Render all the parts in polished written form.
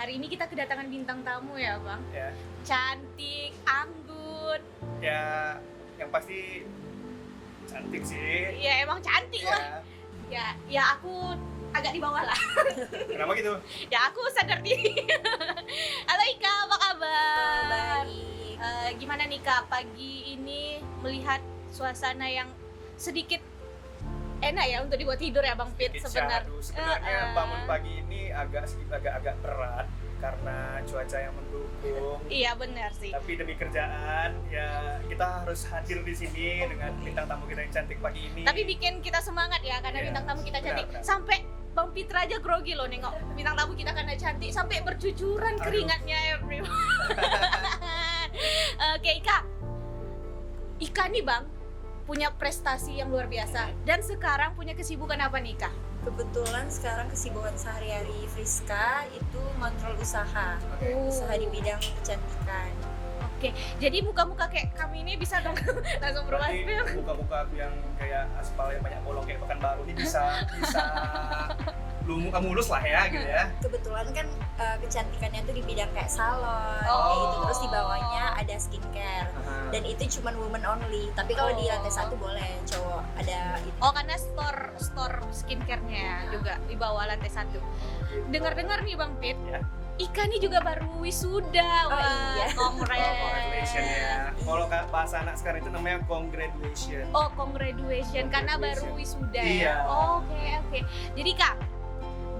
hari ini kita kedatangan bintang tamu ya Bang. Ya, Cantik, anggun. ya yang pasti cantik sih. Ya emang cantik lah. Ya aku agak di bawah lah. Kenapa gitu? Ya aku sadar diri. Halo Ika, apa kabar? Baik. Gimana nih Kak pagi ini melihat suasana yang sedikit enak ya untuk dibuat tidur ya Bang Pit sebenarnya. Sebenarnya bangun pagi ini agak berat karena cuaca yang mendukung. Iya benar sih. Tapi demi kerjaan ya kita harus hadir di sini dengan bintang tamu kita yang cantik pagi ini. Tapi bikin kita semangat ya karena Iya, bintang tamu kita cantik. benar. Sampai Bang Pitra aja grogi loh nengok bintang tamu kita karena cantik sampai bercucuran Aduh. keringatnya everyone. Oke Ika nih Bang punya prestasi yang luar biasa dan sekarang punya kesibukan apa nih Ika? Kebetulan sekarang kesibukan sehari-hari Friska itu ngontrol usaha, Oke. usaha di bidang kecantikan. Oke, jadi muka-muka kayak kami ini bisa dong langsung berubah. Berarti muka-muka yang kayak aspal yang banyak bolong kayak Pekanbaru ini bisa muka mulus lah ya gitu ya. Kebetulan kan kecantikannya tuh di bidang kayak salon, Oh. kayak gitu. Terus di bawahnya ada skincare. Dan itu cuma women only. Tapi kalau di lantai Oh. 1 boleh cowok ada itu. Oh karena store skincare-nya ya juga di bawah lantai 1. Gitu. Dengar-dengar nih Bang Pit, Ya. Ika nih juga baru wisuda. Oh, Wah, iya. Congratulations ya. Kalau bahasa anak sekarang itu namanya congratulations. Oh, congratulations karena baru wisuda ya. Iya. Oke. Jadi Kak,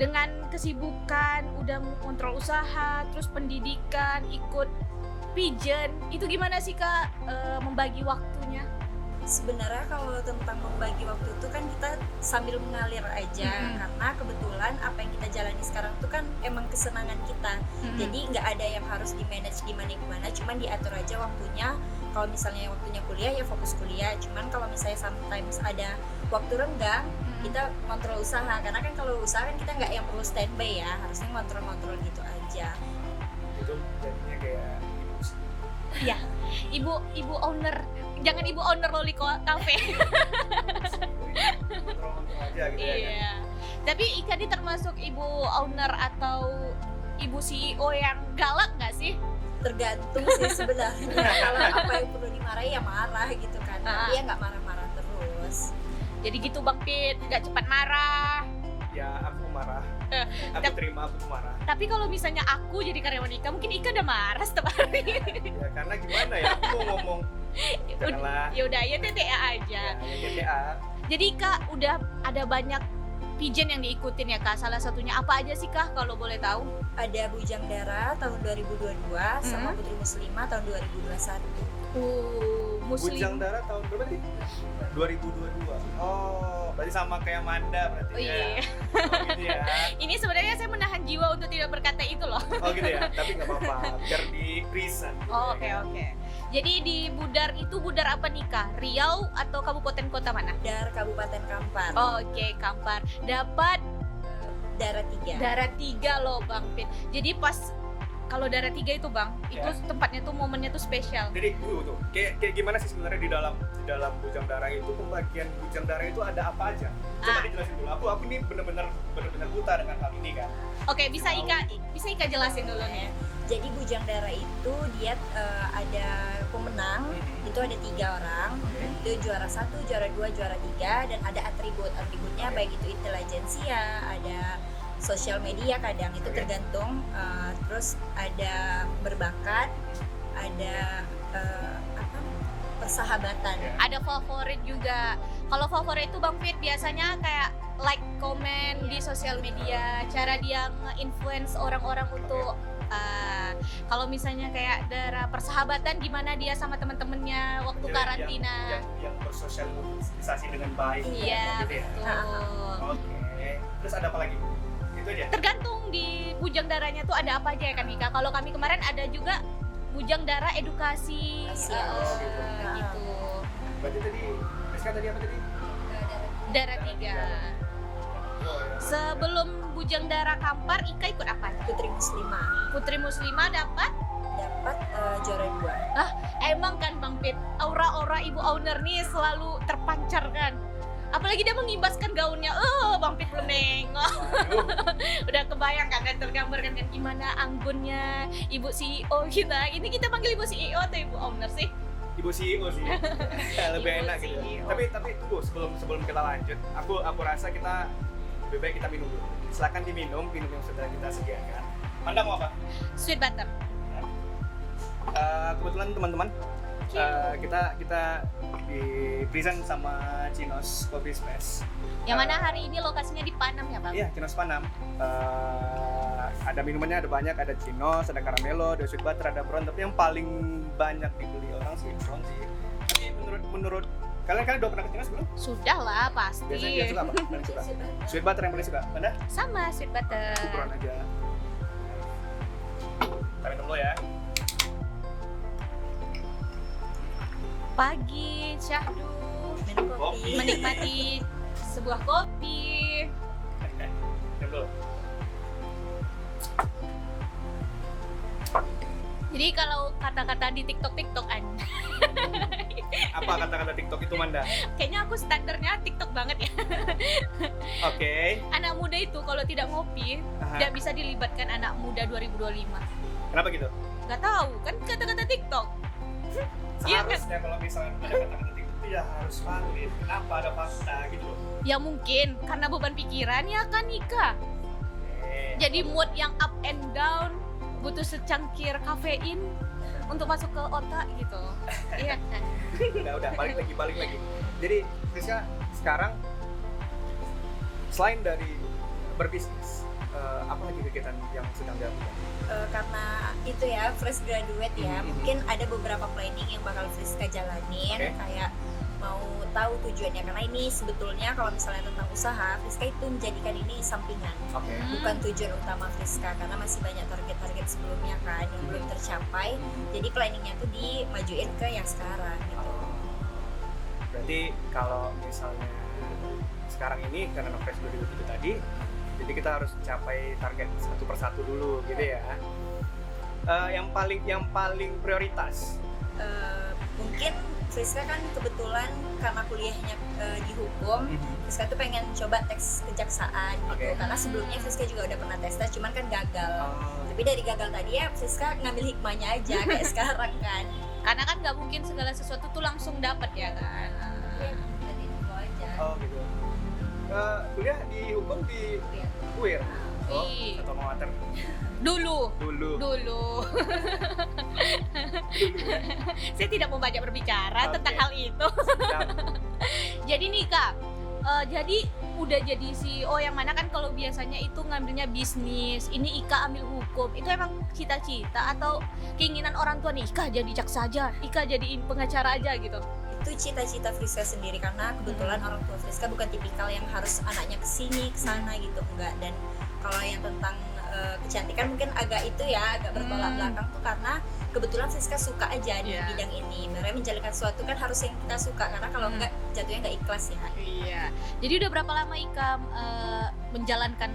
dengan kesibukan udah kontrol usaha, terus pendidikan, ikut pigeon, itu gimana sih Kak membagi waktunya? Sebenarnya kalau tentang membagi waktu itu kan kita sambil mengalir aja, karena kebetulan apa yang kita jalani sekarang itu kan emang kesenangan kita. Jadi nggak ada yang harus di manage gimana, cuman diatur aja waktunya. Kalau misalnya waktunya kuliah ya fokus kuliah, cuman kalau misalnya sometimes ada waktu renggang, kita kontrol usaha. Karena kan kalau usaha kan kita nggak yang perlu standby ya, harusnya kontrol gitu aja. Itu jadinya kayak Iya. Ibu owner, jangan ibu owner Loli Cafe. kontrol aja gitu ya. Iya. Tapi Ika ini termasuk ibu owner atau ibu CEO yang galak nggak sih? Tergantung sih sebenarnya. Kalau apa yang perlu dimarahi ya marah gitu kan, tapi ya nggak marah-marah terus. Jadi gitu Bang Pit, nggak cepat marah. Ya aku marah. Aku terima aku marah. Tapi kalau misalnya aku jadi karyawan Ika, mungkin Ika udah marah setiap hari. Ya karena gimana ya aku mau ngomong janganlah. Ya udah, ya TTA aja. Ya TTA. Jadi Kak udah ada banyak pigeon yang diikutin ya Kak. Salah satunya apa aja sih Kak kalau boleh tahu? Ada Bujang Dara tahun 2022 sama Putri Muslimah tahun 2021. Muslim. Bujang Dara tahun berapa tadi? 2022. Oh, berarti sama kayak Manda berarti Oh ya. iya. Oh gitu ya. Ini sebenarnya saya menahan jiwa untuk tidak berkata itu loh. Oh gitu ya. Tapi nggak apa-apa. Biar di reason. Oh, oke. Jadi di Budar itu Budar apa nih Kak? Riau atau kabupaten kota mana? Dar Kabupaten Kampar. Oh, oke, Kampar. Dapat Dara 3. darah 3 loh Bang Pit. Jadi pas kalau darah 3 itu Bang, itu Ya. tempatnya tuh momennya tuh spesial. Jadi tuh, kayak gimana sih sebenarnya di dalam Bujang Dara itu pembagian Bujang Dara itu ada apa aja? Coba dijelasin dulu. Aku ini benar-benar buta dengan hal ini kan. Oke, bisa Ika jelasin dulu nih. Jadi Bujang Dara itu dia ada pemenang, itu ada 3 orang. Itu juara 1, juara 2, juara 3, dan ada atributnya baik itu intelijensia, ada sosial media kadang itu tergantung, terus ada berbakat, ada persahabatan. Ada favorit juga. Kalau favorit itu Bang Fit biasanya kayak like, komen di sosial media, cara dia nge-influence orang-orang untuk kalau misalnya kayak darah persahabatan gimana dia sama temen-temennya waktu karantina. Yang bersosialisasi dengan baik. Iya, gitu ya. betul. Oke. Terus ada apa lagi? Itu aja. Tergantung di bujang darahnya tuh ada apa aja ya kan Ika. Kalau kami kemarin ada juga bujang darah edukasi gitu. Berarti tadi Rizka tadi apa tadi? Darah 3. Sebelum bujang darah Kampar, Ika ikut apa? Putri Muslimah Putri Muslimah dapat juara 2. Emang kan Bang Pit, aura-aura ibu owner nih selalu terpancar kan. Apalagi dia mengibaskan gaunnya. Bang Pit belum nengok. Udah kebayang kan dan tergambarkan kan gimana anggunnya Ibu CEO kita. Ini kita panggil Ibu CEO atau Ibu Owner sih? Ibu CEO sih. Lebih Ibu enak gitu. CEO. Tapi tunggu sebelum kita lanjut, aku rasa kita lebih baik kita minum dulu. Silakan diminum yang sudah kita sediakan. Anda mau apa? Sweet butter. Kebetulan teman-teman kita di present sama Chinos Coffee Space. Yang mana hari ini lokasinya di Panam ya, Bang? Iya, Chinos Panam. Ada minumannya, ada banyak, ada Chinos, ada caramelo, ada sweet butter, ada brown. Tapi yang paling banyak dibeli orang sih brown sih. Tapi menurut kalian udah pernah ke Chinos belum? Sudah lah, pasti. Biasanya dia suka apa? Paling suka? Sweet butter yang paling suka. Anda? Sama sweet butter. Aku brown aja. Kita minum dulu ya. Pagi, syahdu, Minum Kopi. kopi. menikmati sebuah kopi. Minum dulu. Jadi kalau kata-kata di TikTok-TikTokan, Apa kata-kata TikTok itu, Manda? kayaknya aku standarnya TikTok banget ya. Oke. Anak muda itu kalau tidak ngopi, Aha. tidak bisa dilibatkan anak muda 2025. Kenapa gitu? Gak tahu, kan kata-kata TikTok. Iya kan? Seharusnya kalau misalnya ada kata-kata TikTok itu ya harus valid. Kenapa ada fakta gitu loh? Ya mungkin karena beban pikiran ya kan Ika. Jadi mood yang up and down butuh secangkir kafein untuk masuk ke otak gitu. Iya kan? udah balik lagi. Jadi Friska sekarang selain dari berbisnis, apa lagi kegiatan yang sedang dilakukan? Karena itu ya fresh graduate ya, Mhm. mungkin ada beberapa planning yang bakal Friska jalanin. Oke. Kayak mau tahu tujuannya, karena ini sebetulnya kalau misalnya tentang usaha, Friska itu menjadikan ini sampingan, Oke. bukan tujuan utama Friska, karena masih banyak target-target sebelumnya kan yang belum tercapai. Jadi planningnya tuh dimajuin ke yang sekarang gitu. Berarti kalau misalnya sekarang ini karena fresh dulu itu tadi, jadi kita harus capai target satu persatu dulu gitu ya. Yang paling prioritas. Mungkin Friska kan kebetulan karena kuliahnya di hukum, Friska tuh pengen coba tes kejaksaan gitu. Oke. Karena sebelumnya Friska juga udah pernah tes, cuman kan gagal. Tapi dari gagal tadi ya Friska ngambil hikmahnya aja kayak sekarang kan. Karena kan nggak mungkin segala sesuatu tuh langsung dapat ya kan. Jadi itu aja. Oh gitu. Kuliah di hukum di UIR. Oh, Ih. atau mau antar Dulu. dulu. Saya tidak mau banyak berbicara Oke. tentang hal itu. Siap. Jadi nih Kak, jadi udah jadi CEO yang mana kan kalau biasanya itu ngambilnya bisnis, ini Ika ambil hukum, itu emang cita-cita atau keinginan orang tua nih, Ika jadi jaksa aja, Ika jadi pengacara aja gitu. Itu cita-cita Friska sendiri, karena kebetulan orang tua Friska bukan tipikal yang harus anaknya kesini kesana gitu, enggak. Dan kalau yang tentang kecantikan mungkin agak itu ya, agak bertolak belakang tuh karena kebetulan Friska suka aja di Iya. bidang ini. Sebenarnya menjalankan sesuatu kan harus yang kita suka, karena kalau enggak jatuhnya enggak ikhlas ya. Iya. Jadi udah berapa lama Ika menjalankan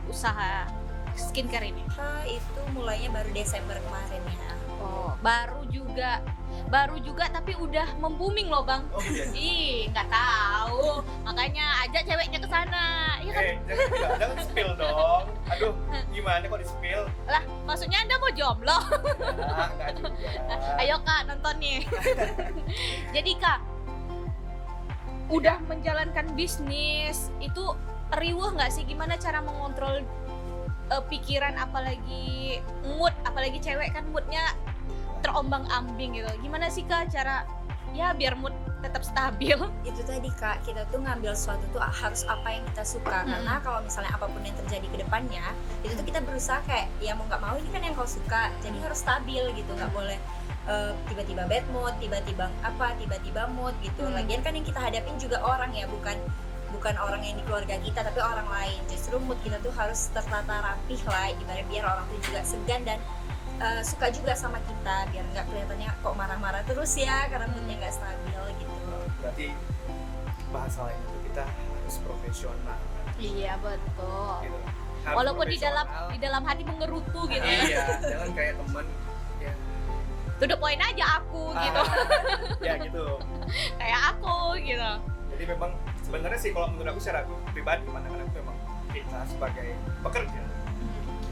usaha skincare ini? Itu mulainya baru Desember kemarin ya. Oh, baru juga tapi udah membooming loh Bang. Oh iya. Ih, nggak tahu. Makanya ajak ceweknya ke sana. Iya kan? Jangan spill dong. Aduh, gimana kok di spill? Lah, maksudnya Anda mau jomblo? Enggak juga. Ayo Kak, nonton nih. Jadi Kak, udah menjalankan bisnis itu riuh nggak sih? Gimana cara mengontrol pikiran, apalagi mood, apalagi cewek kan moodnya terombang-ambing gitu. Gimana sih Kak cara ya biar mood tetap stabil? Itu tadi Kak, kita tuh ngambil sesuatu tuh harus apa yang kita suka. Karena kalau misalnya apapun yang terjadi ke depannya, itu tuh kita berusaha kayak ya mau nggak mau ini kan yang kau suka, jadi harus stabil gitu, nggak boleh tiba-tiba bad mood, tiba-tiba mood gitu. Lagian kan yang kita hadapin juga orang ya, bukan orang yang di keluarga kita, tapi orang lain. Justru mood kita tuh harus tertata rapih lah, ibaratnya biar orang tuh juga segan dan suka juga sama kita, biar nggak kelihatannya kok marah-marah terus ya, karena moodnya nggak stabil gitu. Berarti bahasa lain itu kita harus profesional. Iya betul. Gitu. Harus Walaupun profesional. di dalam hati mengerutu gitu ya. Iya, jangan kayak temen ya. To the point aja aku gitu. Ya gitu. Kayak aku gitu. Jadi memang sebenarnya sih kalau menurut aku secara pribadi, pandangan aku memang kita sebagai pekerja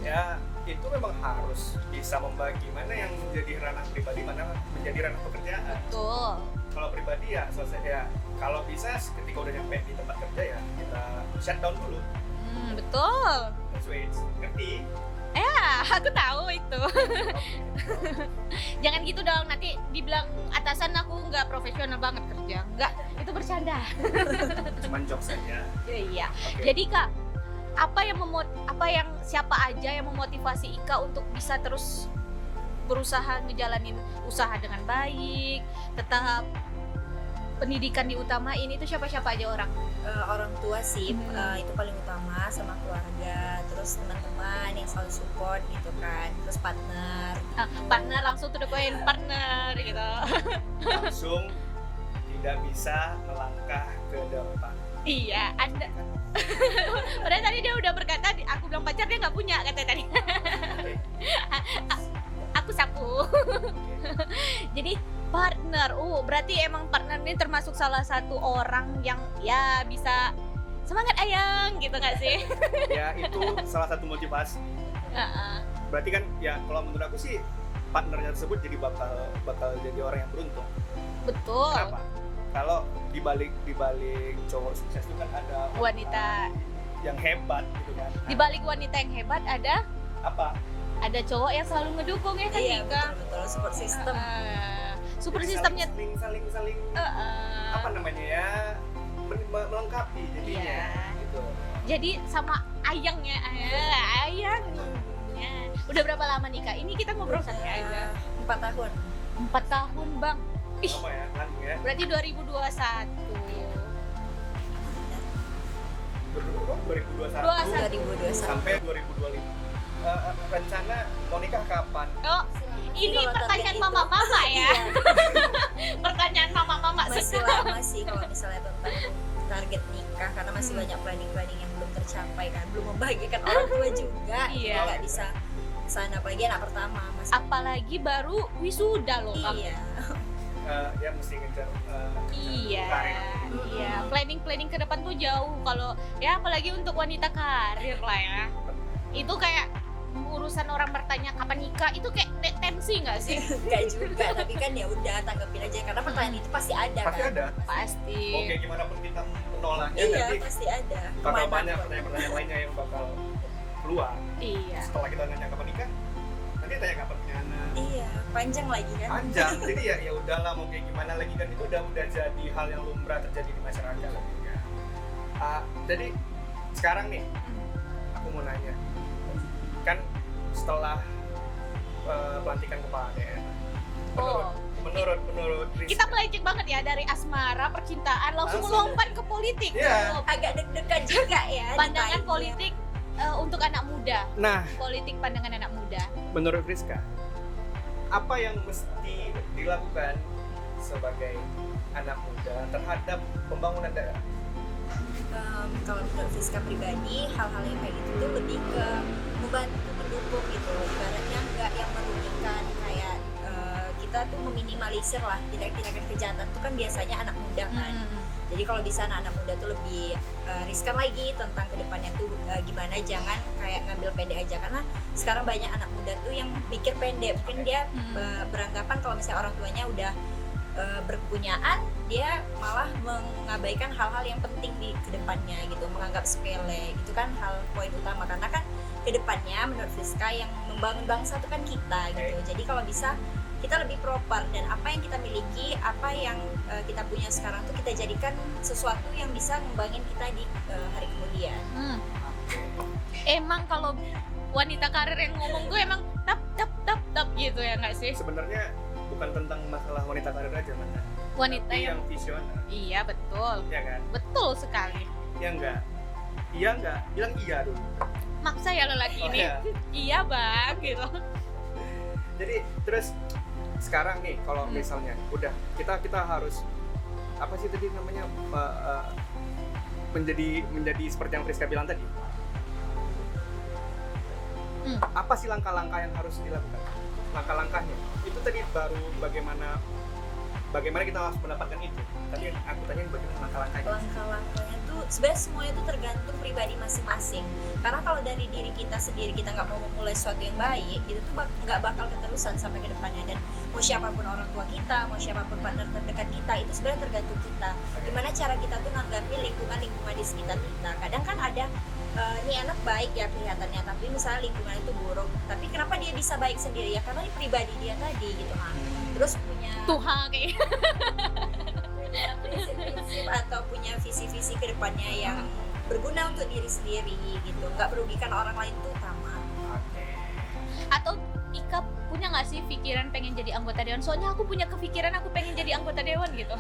Ya itu memang harus bisa membagi mana yang menjadi ranah pribadi, mana menjadi ranah pekerjaan. Betul. Kalau pribadi ya selesai ya. Kalau bisa ketika udah nyampe di tempat kerja ya kita shutdown dulu. Betul. Switch, ngerti? Aku tahu itu. Jangan gitu dong, nanti dibilang atasan aku nggak profesional banget kerja. Nggak, itu bercanda. Cuman jokes saja. Iya. Oke. Jadi Kak, siapa aja yang memotivasi Ika untuk bisa terus berusaha ngejalanin usaha dengan baik, tetap pendidikan diutamain, itu siapa-siapa aja orang? Orang tua sih, itu paling utama, sama keluarga, terus teman-teman yang selalu support gitu kan, terus partner. Partner, langsung to the point, partner gitu. Langsung tidak bisa melangkah ke depan. Iya, Anda. Padahal tadi dia udah berkata, aku bilang pacar, dia nggak punya kata tadi. Aku sapu. Jadi partner, berarti emang partner ini termasuk salah satu orang yang ya bisa semangat ayang gitu nggak sih? Ya itu salah satu motivasi. Berarti kan ya kalau menurut aku sih partnernya tersebut jadi bakal jadi orang yang beruntung. Betul. Kenapa? Kalau dibalik cowok sukses itu kan ada wanita yang hebat gitu kan. Dibalik wanita yang hebat ada apa? Ada cowok yang selalu ngedukung ya kan, Iya, Ika? betul, support system. Support Jadi sistemnya saling apa namanya ya, melengkapi jadinya. Iya. Gitu. Jadi sama ayangnya, ayang. Udah berapa lama nih Kak? Ini kita ngobrol santai aja. 4 tahun. 4 tahun Bang. Ih, Apa ya? Langsung ya. berarti 2021. 2021 2021. sampai 2025. Rencana mau nikah kapan? Oh, ini Kalau pertanyaan target mama-mama ya. Iya, Pertanyaan mama-mama. masih lama sih kalau misalnya tentang target nikah, karena masih banyak planning yang belum tercapai kan, belum membahagiakan orang tua juga. Iya. Jadi nggak bisa sana, apalagi anak pertama masih. Apalagi baru wisuda loh Bang. Iya. Ya mesti ngejar Iya, karir. iya. Planning ke depan tuh jauh. Kalau ya apalagi untuk wanita karir lah ya. Itu kayak urusan orang bertanya kapan nikah, itu kayak tensi nggak sih? Enggak juga, tapi kan ya udah tanggapin aja, karena pertanyaan itu pasti ada Pasti kan. ada. Pasti. Oke, gimana pun kita menolaknya Iya, nanti pasti ada. bakal Kemana banyak pun. pertanyaan-pertanyaan lainnya yang bakal keluar. Iya. Setelah kita nanya kapan nikah, nanti tanya kapan punya anak. Iya, panjang lagi kan. Panjang. Jadi ya udahlah, mau kayak gimana lagi kan itu udah jadi hal yang lumrah terjadi di masyarakat lagi ya. Jadi sekarang nih aku mau nanya, kan setelah pelantikan kepala daerah, menurut Rizka, Kita melenceng banget ya dari asmara, percintaan, langsung lompat ke politik. Iya. Agak deg-degan juga ya. Pandangan ditanya. politik untuk anak muda. Nah, Politik pandangan anak muda. menurut Rizka, apa yang mesti dilakukan sebagai anak muda terhadap pembangunan daerah? Kalau menurut Rizka pribadi, hal-hal yang kayak gitu tuh lebih ke membantu, mendukung gitu, ibaratnya nggak yang merugikan, kayak kita tuh meminimalisir lah tindak-tindakan kejahatan tuh kan biasanya anak muda kan. Jadi kalau bisa anak muda tuh lebih riskan lagi tentang kedepannya tuh gimana, jangan kayak ngambil pendek aja, karena sekarang banyak anak muda tuh yang pikir pendek, mungkin dia beranggapan kalau misalnya orang tuanya udah berkepunyaan, dia malah mengabaikan hal-hal yang penting di kedepannya gitu, menganggap sepele. Itu kan hal poin utama, karena kan kedepannya menurut Rizka yang membangun bangsa itu kan kita gitu. Jadi kalau bisa kita lebih proper, dan apa yang kita miliki, apa yang kita punya sekarang tuh kita jadikan sesuatu yang bisa ngembangin kita di hari kemudian. Emang kalau wanita karir yang ngomong tuh emang tap gitu ya nggak sih? Sebenarnya bukan tentang masalah wanita karir aja, mana Wanita tapi yang visioner, iya betul, ya kan? betul sekali. Ya enggak? Iya enggak? Bilang iya dulu. Maksa ya lelaki ini. Ya. Iya bang gitu. Jadi terus sekarang nih kalau misalnya udah kita harus apa sih tadi namanya menjadi seperti yang Friska bilang tadi. Apa sih langkah-langkah yang harus dilakukan? Langkah-langkahnya itu tadi baru bagaimana bagaimana kita harus mendapatkan itu. Tapi aku tanya bagaimana langkah-langkahnya. Langkah-langkahnya tuh sebenarnya semuanya itu tergantung pribadi masing-masing. Karena kalau dari diri kita sendiri kita nggak mau memulai sesuatu yang baik, itu tuh nggak bakal keterusan sampai ke depannya. Dan mau siapapun orang tua kita, mau siapapun partner terdekat kita, itu sebenarnya tergantung kita. Gimana cara kita tuh nanggapi lingkungan di sekitar kita. Kadang kan ada ini anak baik ya kelihatannya, tapi misalnya lingkungan itu buruk. Tapi kenapa dia bisa baik sendiri ya? Karena ini pribadi dia tadi gitu kan. Terus punya Tuhan kayak punya prinsip-prinsip atau punya visi-visi ke depannya yang berguna untuk diri sendiri gitu, nggak merugikan orang lain tuh utama. Oke. atau Ika punya nggak sih pikiran pengen jadi anggota dewan? Soalnya aku punya kepikiran aku pengen jadi anggota dewan gitu.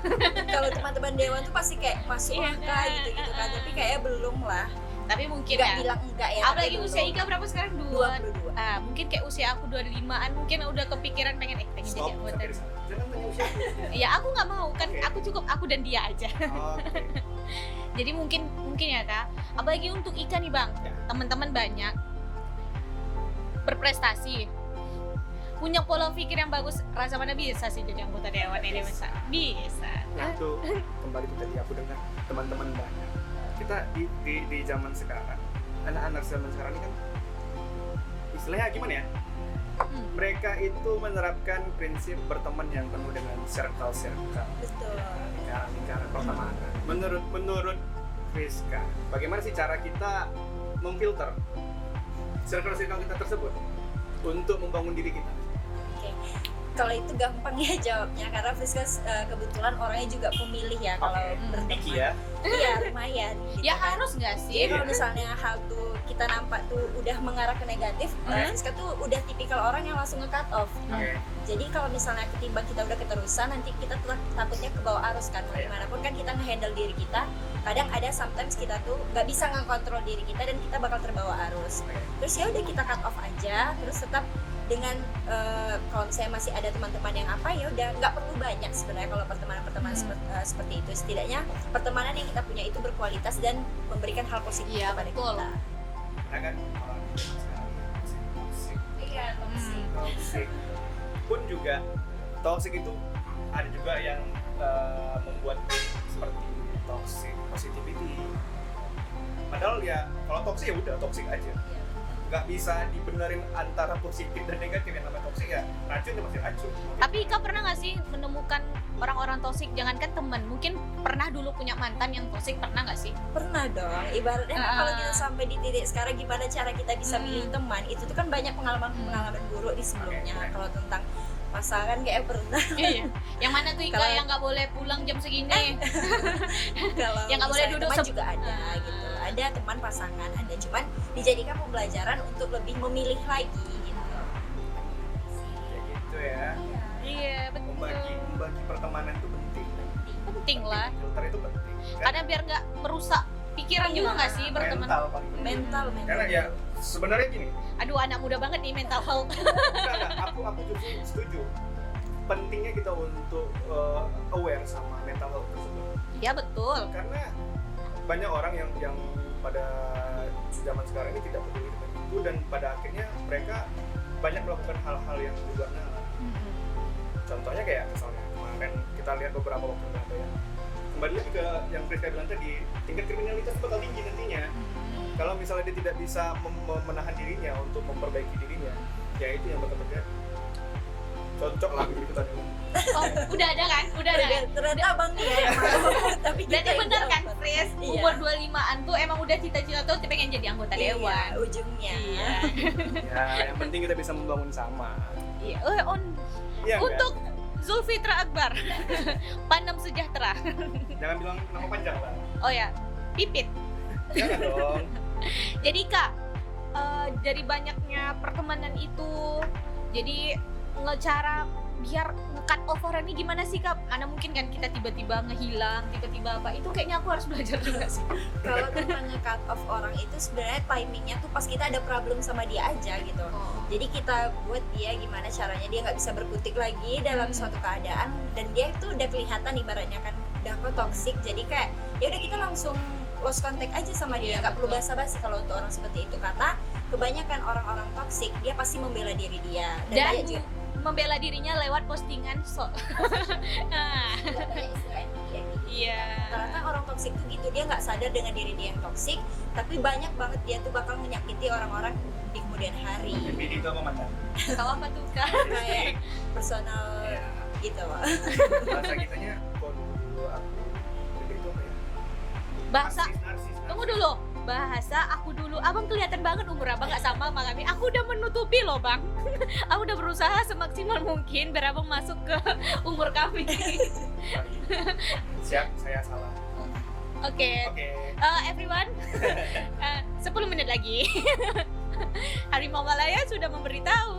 Kalau teman-teman dewan tuh pasti kayak masuk Iya, angka gitu kan, tapi kayaknya belum lah, Tapi mungkin nggak ya. bilang enggak ya. Apalagi tapi usia belum. Ika berapa sekarang? 22. Mungkin kayak usia aku 25-an mungkin udah kepikiran pengen pengen jadi Stop anggota. sampai di sana. Jangan tanya usia aku. Ya aku nggak mau kan, Oke. aku cukup aku dan dia aja. Oke. Jadi mungkin ya Kak, apalagi untuk Ika nih Bang, Ya. teman-teman banyak berprestasi, punya pola pikir yang bagus, rasa mana bisa sih jadi anggota dewan ini bisa? Nah itu kembali ke tadi aku dengar teman-teman banyak. Kita di zaman sekarang, anak-anak zaman sekarang ini kan istilahnya gimana ya? Mereka itu menerapkan prinsip berteman yang penuh dengan circle. Betul. Lingkaran pertemanan. Menurut Friska, bagaimana sih cara kita memfilter circle kita tersebut untuk membangun diri kita? Oke. Kalau itu gampang ya jawabnya, karena Friska kebetulan orangnya juga pemilih ya kalau berteman. Diki ya. Iya lumayan. Gitu Ya kan. harus nggak Jadi sih? Iya. kalau misalnya hal tuh kita nampak tuh udah mengarah ke negatif, Friska tuh udah tipikal orang yang langsung nge-cut off. Oke. Jadi kalau misalnya ketimbang kita udah keterusan, nanti kita takutnya ke bawah arus kan. Iya. Gimana pun kan kita nge-handle diri kita, kadang ada sometimes kita tuh nggak bisa ngontrol diri kita dan kita bakal terbawa arus. Terus ya udah kita cut off aja, terus tetap dengan kalau misalnya masih ada teman-teman yang apa ya udah nggak perlu banyak sebenarnya kalau pertemanan seperti itu. Setidaknya pertemanan yang kita punya itu berkualitas dan memberikan hal positif Iya, kepada betul. kita. Nah kan orang sekarang toxic. Iya, Toxic pun juga toxic itu ada juga yang membuat seperti toxic positivity. Padahal ya kalau toxic ya udah toxic aja. Nggak bisa dibenerin antara positif dan negatif. Yang namanya toxic ya racun ya masih racun. Tapi Ika pernah nggak sih menemukan orang-orang toksik? Jangankan teman, mungkin pernah dulu punya mantan yang toksik, pernah nggak sih? Pernah dong, ibaratnya kan kalau kita sampai di titik sekarang gimana cara kita bisa milih teman, itu tuh kan banyak pengalaman buruk di sebelumnya. Oke. Kalau tentang pasangan kayak pernah. Iya. Yang mana tuh Ika Kalau- yang nggak boleh pulang jam segini? Kalau Yang nggak boleh misalnya duduk teman sep- juga ada gitu, ada teman pasangan ada, cuman dijadikan pembelajaran untuk lebih memilih lagi gitu. Kayak gitu ya. Iya betul. Membagi pertemanan itu penting. Penting lah. Filter itu penting. Karena biar nggak merusak pikiran juga nggak sih berteman? Mental paling penting. Mental Karena ya sebenarnya gini. Aduh anak muda banget nih mental health. Enggak, aku justru setuju. Pentingnya kita untuk aware sama mental health tersebut. Iya betul. Karena banyak orang yang pada zaman sekarang ini tidak peduli dengan itu dan pada akhirnya mereka banyak melakukan hal-hal yang di luar nalar. Contohnya kayak misalnya kemarin kita lihat beberapa waktu lalu ya. Kembali lagi ke yang Friska bilang tadi, tingkat kriminalitas bakal tinggi nantinya. Kalau misalnya dia tidak bisa menahan dirinya untuk memperbaiki dirinya, ya itu yang bakal terjadi. Cocok lah gitu tadi. Oh, udah ada kan? Udah ada. Ternyata abang nih ya yang mau, tapi kita Berarti yang bener kan, dapat. Fris? Iya. Umur 25-an tuh emang udah cita-cita tuh pengen jadi anggota Iya, dewan. ujungnya. Iya. Ya, yang penting kita bisa membangun sama. Iya. Iya nggak? Untuk Zulfitra Akbar. Pandam Sejahtera. Jangan bilang nama panjang lah. Oh ya, Pipit. Jangan dong. Jadi Kak, dari banyaknya pertemanan itu, jadi ngecara biar nge-cut off orang ini gimana sih Kak? Mana mungkin kan kita tiba-tiba ngehilang, tiba-tiba apa, itu kayaknya aku harus belajar juga sih. Kalau tentang nge-cut off orang itu sebenarnya timingnya tuh pas kita ada problem sama dia aja gitu. Jadi kita buat dia gimana caranya dia nggak bisa berkutik lagi dalam suatu keadaan, dan dia itu udah kelihatan ibaratnya kan udah kok toxic, jadi kayak ya udah kita langsung lost contact aja sama dia, Iya, nggak perlu betul. basa-basi kalau untuk orang seperti itu, karena kebanyakan orang-orang toxic dia pasti membela diri dia Dan banyak juga membela dirinya lewat postingan Nah, Nggak banyak istilah kayak gitu. iya. Rata-rata orang toksik tuh gitu, dia nggak sadar dengan diri dia yang toksik, tapi banyak banget dia tuh bakal menyakiti orang-orang di kemudian hari. Jadi itu apa mantan? Tahu apa tuh Kak? Kayak personal Iya. gitu loh. Bahasa kitanya kok dulu aku itu apa ya? Bahasa Narsis. Tunggu dulu, bahasa aku dulu. Abang kelihatan banget umur abang nggak sama kami. Aku udah menutupi loh bang. Aku udah berusaha semaksimal mungkin biar abang masuk ke umur kami. Siap, saya salah. Oke, Oke. everyone, 10 menit lagi. Harimau Malaya sudah memberitahu.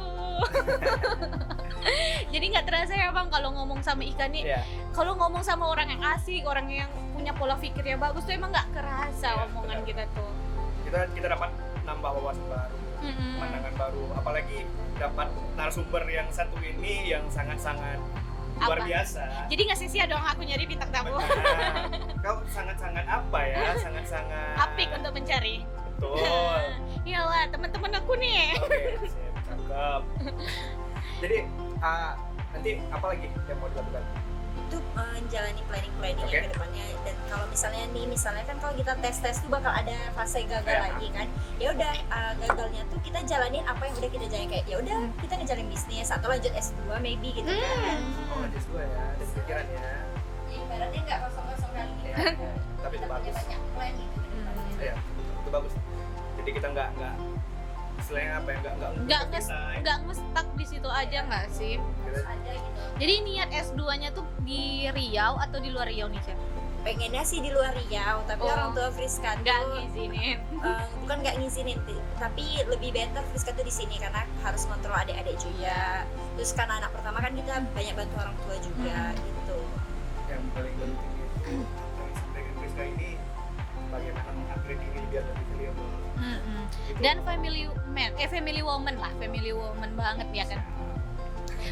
Jadi nggak terasa ya bang kalau ngomong sama Ika nih. Iya. Kalau ngomong sama orang yang asik, orang yang punya pola pikir yang bagus tuh emang nggak kerasa Iya, omongan benar. kita tuh. Kita dapat nambah wawasan baru, pandangan baru, apalagi dapat narasumber yang satu ini yang sangat-sangat luar Apa? biasa. Jadi nggak sia-sia dong aku nyari bintang tamu. Benar. Kau sangat-sangat apa ya? Sangat-sangat Apik untuk mencari. Betul. Iyalah teman-teman aku nih. Oke, sip, cakep. Jadi nanti apa lagi yang mau dilakukan? Itu menjalani planning Oke. ke depannya. Dan kalau misalnya kan kalau kita tes tuh bakal ada fase gagal Iya. lagi kan. Ya udah gagalnya tuh kita jalanin apa yang udah kita jalanin, kayak ya udah kita ngejalin bisnis atau lanjut S2 maybe gitu kan. Oh, ada dua ya, ada pikirannya. Ya, ibaratnya nggak kosong-kosong kali Ya, gitu. tapi itu Kita punya bagus. banyak plan gitu ke depannya. Ya, itu bagus. Jadi kita nggak istilahnya apa ya, Nggak ngestak di situ aja nggak sih? Terus aja gitu. Jadi niat S2-nya tuh di Riau atau di luar Riau nih Chef? Pengennya sih di luar Riau, tapi Oh. orang tua Friska tuh Nggak ngizinin. bukan nggak ngizinin, tapi lebih better Friska tuh di sini karena harus kontrol adik-adik juga. Terus karena anak pertama kan kita banyak bantu orang tua juga gitu. Yang paling penting itu yang sampaikan Rizka ini bagaimana mengupgrade diri biar lebih valuable. Gitu. Dan family woman lah, family woman banget ya kan.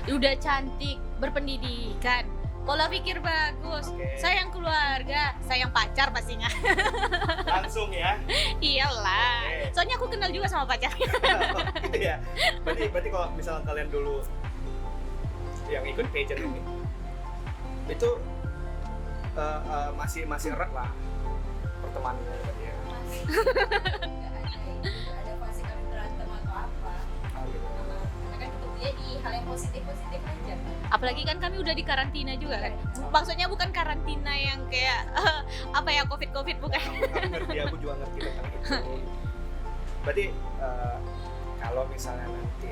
Udah cantik, berpendidikan, pola pikir bagus, Oke. sayang keluarga, sayang pacar pastinya. Langsung ya. Iyalah. Oke. Soalnya aku kenal juga sama pacarnya. Gitu ya. Berarti kalau misalnya kalian dulu yang ikut pageant ini itu masih erat lah pertemanannya berarti ya. Masih nggak ada fase kami berantem atau apa. Gitu. Karena kan ketemunya di hal yang positif aja. Apalagi kan kami udah di karantina juga kan. Maksudnya bukan karantina yang kayak apa ya covid bukan. Aku ngerti, aku juga ngerti tentang itu. Berarti kalau misalnya nanti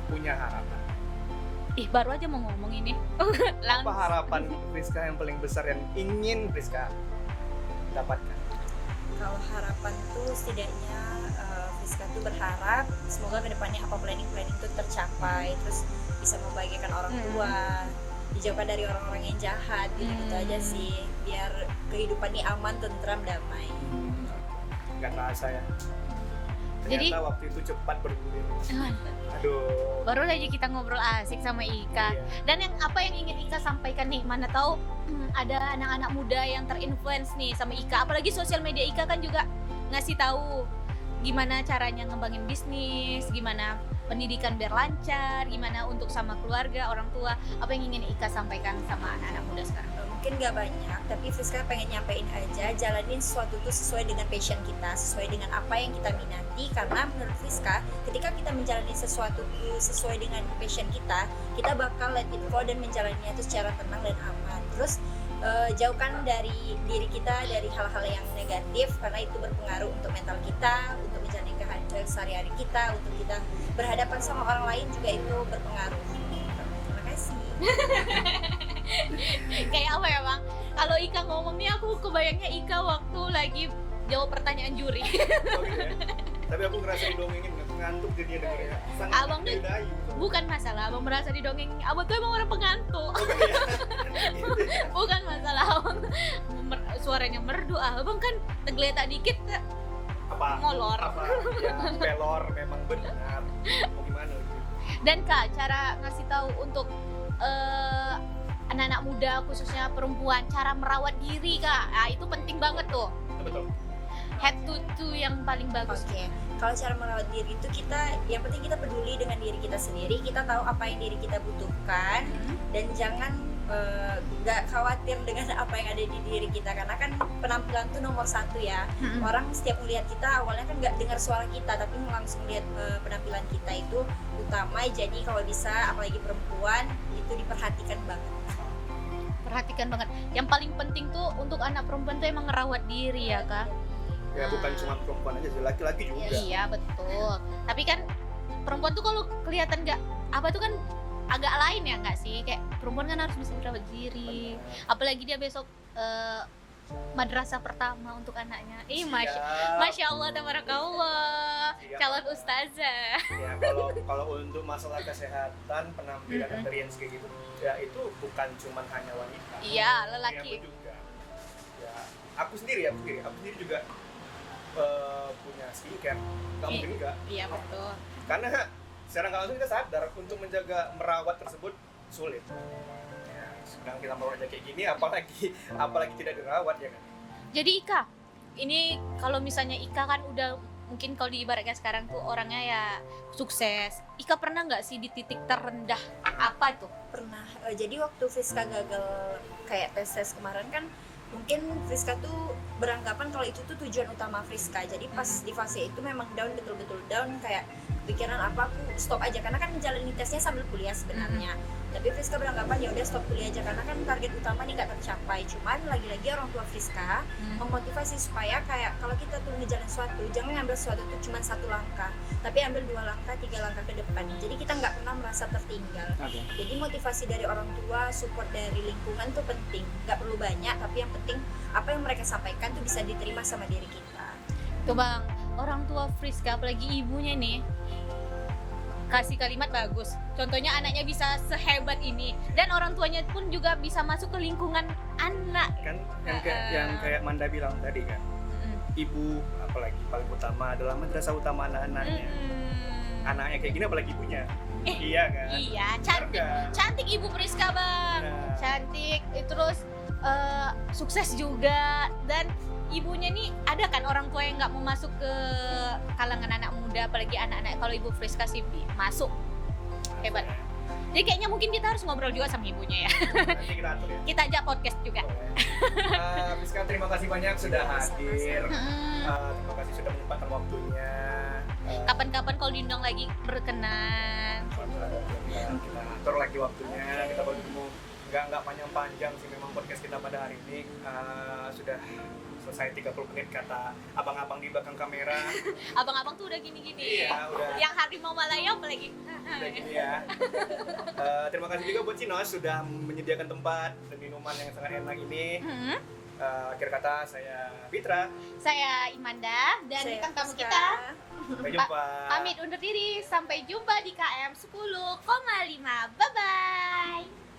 punya harapan, Ih baru aja mau ngomong ini. apa harapan Rizka yang paling besar yang ingin Rizka dapatkan? Kalau harapan tuh setidaknya Friska tuh berharap semoga kedepannya apa planning tuh tercapai, terus bisa membahagiakan orang tua, dijauhkan dari orang-orang yang jahat gitu aja sih, biar kehidupan ini aman, tentram, damai. Nggak terasa ya. Jadi- Ternyata waktu itu cepat bergulir. Aduh. Baru aja kita ngobrol asik sama Ika. Iya. Dan yang apa yang ingin Ika sampaikan nih, mana tahu ada anak-anak muda yang terinfluence nih sama Ika. Apalagi sosial media Ika kan juga ngasih tahu gimana caranya ngembangin bisnis, gimana pendidikan biar lancar, gimana untuk sama keluarga, orang tua. Apa yang ingin Ika sampaikan sama anak-anak muda sekarang? Mungkin gak banyak, tapi Friska pengen nyampein aja, jalanin sesuatu itu sesuai dengan passion kita, sesuai dengan apa yang kita minati. Karena menurut Friska, ketika kita menjalani sesuatu itu sesuai dengan passion kita bakal let it flow dan menjalaninya itu secara tenang dan aman. Terus jauhkan dari diri kita dari hal-hal yang negatif, karena itu berpengaruh untuk mental kita, untuk menjalani sehari-hari kita, untuk kita berhadapan sama orang lain juga itu berpengaruh. Terima kasih. Kayak apa ya bang? Kalau Ika ngomong nih aku kebayangnya Ika waktu lagi jawab pertanyaan juri. Oh, gitu ya. Tapi aku ngerasa didongengin, aku ngantuk jadinya dengernya. Sangat Abang tuh menyudahi. Bukan masalah abang merasa didongeng, abang tuh emang orang pengantuk. Oh, gitu ya. Bukan masalah abang suaranya merdu, abang kan tegletak dikit Apa? ngolor. Apa? Ya, pelor memang benar. Mau gimana gitu. Dan Kak, cara ngasih tahu untuk anak-anak muda khususnya perempuan cara merawat diri Kak, itu penting banget tuh. Itu betul. head to toe yang paling bagus. Oke, kalau cara merawat diri itu kita, yang penting kita peduli dengan diri kita sendiri, kita tahu apa yang diri kita butuhkan, dan jangan nggak khawatir dengan apa yang ada di diri kita, karena kan penampilan tuh nomor satu ya. Orang setiap melihat kita awalnya kan nggak dengar suara kita, tapi langsung lihat penampilan kita itu utama. Jadi kalau bisa, apalagi perempuan, itu diperhatikan banget. Perhatikan banget. Yang paling penting tuh untuk anak perempuan tuh emang ngerawat diri ya kak. Ya bukan cuma perempuan aja sih, laki-laki juga. Iya betul. Tapi kan perempuan tuh kalau kelihatan nggak apa tuh kan agak lain ya nggak sih? Kayak perempuan kan harus bisa merawat diri. Apalagi dia besok madrasah pertama untuk anaknya. Masya Allah, tabarakallah. Iya. Calon ustazah. Ya kalau untuk masalah kesehatan, penampilan appearance kayak gitu, ya itu bukan cuma hanya wanita. Iya, lelaki. Pria pun juga. Ya, aku sendiri juga punya skincare. Nggak mungkin enggak. Iya betul. Karena secara nggak langsung kita sadar untuk menjaga merawat tersebut sulit. Ya, sedang kita merawat aja kayak gini, apalagi tidak dirawat ya kan. Jadi Ika, ini kalau misalnya Ika kan udah mungkin kalau diibaratkan sekarang tuh orangnya ya sukses. Ika pernah nggak sih di titik terendah apa tuh? Pernah. Jadi waktu Friska gagal kayak tes kemarin kan, mungkin Friska tuh beranggapan kalau itu tuh tujuan utama Friska. Jadi pas di fase itu memang down, betul-betul down, kayak pikiran apa, aku stop aja karena kan menjalani tesnya sambil kuliah sebenarnya. Tapi Friska beranggapan ya udah stop kuliah aja karena kan target utama nih nggak tercapai. Cuman lagi-lagi orang tua Friska memotivasi supaya kayak kalau kita tuh ngejalan sesuatu, jangan ngambil sesuatu itu cuma satu langkah, tapi ambil 2 langkah, 3 langkah ke depan. Jadi kita nggak pernah merasa tertinggal. Jadi motivasi dari orang tua, support dari lingkungan tuh penting. Nggak perlu banyak, tapi yang penting apa yang mereka sampaikan tuh bisa diterima sama diri kita. Tuh bang, orang tua Friska apalagi ibunya nih kasih kalimat bagus. Contohnya anaknya bisa sehebat ini dan orang tuanya pun juga bisa masuk ke lingkungan anak. Kan yang kayak Manda bilang tadi kan, ibu apalagi paling utama adalah madrasah utama anak-anaknya. Anaknya kayak gini apalagi ibunya. Iya kan? Iya, cantik ibu Friska bang. Nah. Cantik, terus sukses juga, dan ibunya nih ada kan orang tua yang nggak mau masuk ke kalangan anak muda, apalagi anak-anak. Kalau ibu Friska sih masuk, hebat. Jadi kayaknya mungkin kita harus ngobrol juga sama ibunya ya. Nanti kita atur ya. Kita ajak podcast juga. Friska, terima kasih banyak sudah hadir. Terima kasih sudah menyempatkan waktunya. Kapan-kapan kalau diundang lagi berkenan. Kita atur lagi waktunya, kita baru ketemu. Nggak panjang-panjang sih memang podcast kita pada hari ini. Sudah selesai 30 menit kata abang-abang di belakang kamera. Abang-abang tuh udah gini-gini. Iya, udah. Yang harimau Malaya apalagi. Udah gini ya. Terima kasih juga buat Cinos sudah menyediakan tempat dan minuman yang sangat enak ini. Akhir kata saya Fitra. Saya Imanda dan Saya bintang tamu Friska. kita. Sampai jumpa. Pamit undur diri. Sampai jumpa di KM 10,5. Bye bye.